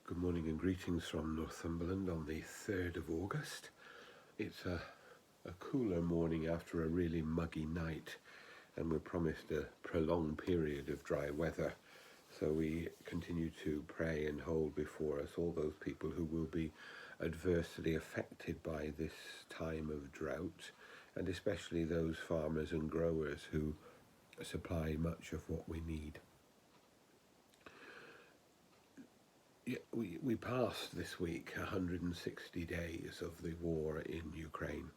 Good morning and greetings from Northumberland on the 3rd of August. It's a cooler morning after a really muggy night, and we're promised a prolonged period of dry weather. So we continue to pray and hold before us all those people who will be adversely affected by this time of drought, and especially those farmers and growers who supply much of what we need. Yeah, we passed this week 160 days of the war in Ukraine.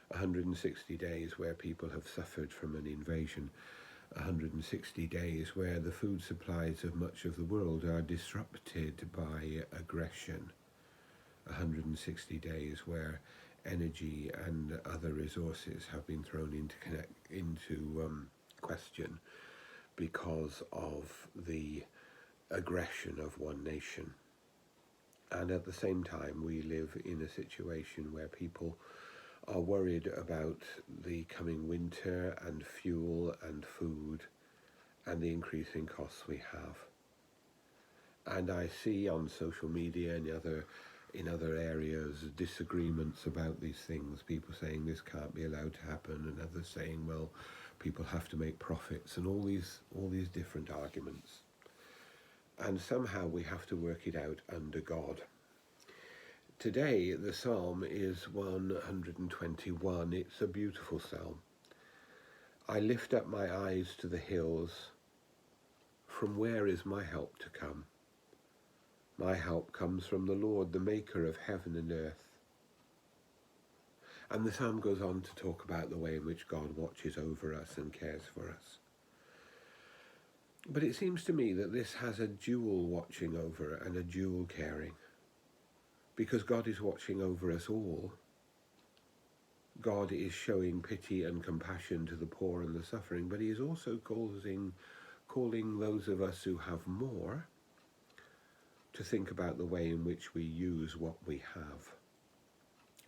160 days where people have suffered from an invasion. 160 days where the food supplies of much of the world are disrupted by aggression. 160 days where energy and other resources have been thrown into question because of the aggression of one nation. And at the same time, we live in a situation where people are worried about the coming winter and fuel and food and the increasing costs we have. And I see on social media and in other areas disagreements about these things, people saying this can't be allowed to happen, and others saying, well, people have to make profits, and all these different arguments. And somehow we have to work it out under God. Today, the psalm is 121. It's a beautiful psalm. I lift up my eyes to the hills. From where is my help to come? My help comes from the Lord, the maker of heaven and earth. And the psalm goes on to talk about the way in which God watches over us and cares for us. But it seems to me that this has a dual watching over and a dual caring. Because God is watching over us all. God is showing pity and compassion to the poor and the suffering, but he is also calling those of us who have more to think about the way in which we use what we have,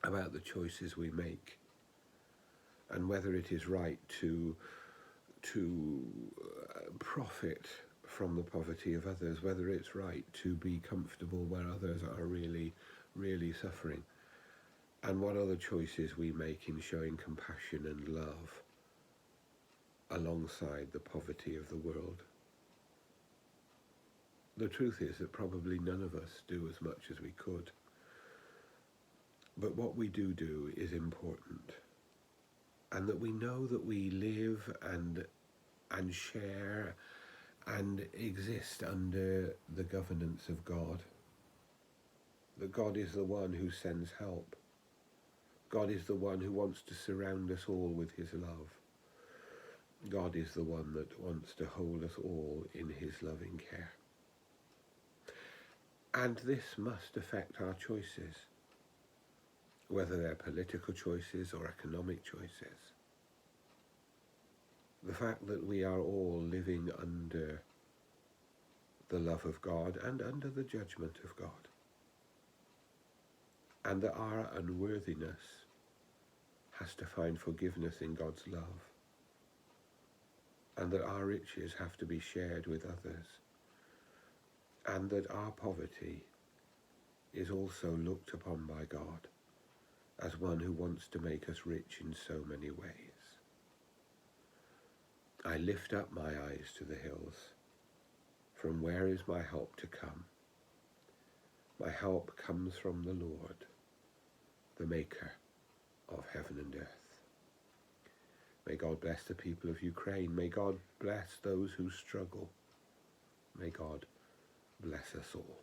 about the choices we make, and whether it is right to profit from the poverty of others, whether it's right to be comfortable where others are really, really suffering, and what other choices we make in showing compassion and love alongside the poverty of the world. The truth is that probably none of us do as much as we could, but what we do is important, and that we know that we live and share and exist under the governance of God. That God is the one who sends help. God is the one who wants to surround us all with his love. God is the one that wants to hold us all in his loving care. And this must affect our choices, whether they're political choices or economic choices. The fact that we are all living under the love of God and under the judgment of God, and that our unworthiness has to find forgiveness in God's love, and that our riches have to be shared with others, and that our poverty is also looked upon by God as one who wants to make us rich in so many ways. I lift up my eyes to the hills. From where is my help to come? My help comes from the Lord, the maker of heaven and earth. May God bless the people of Ukraine. May God bless those who struggle. May God bless us all.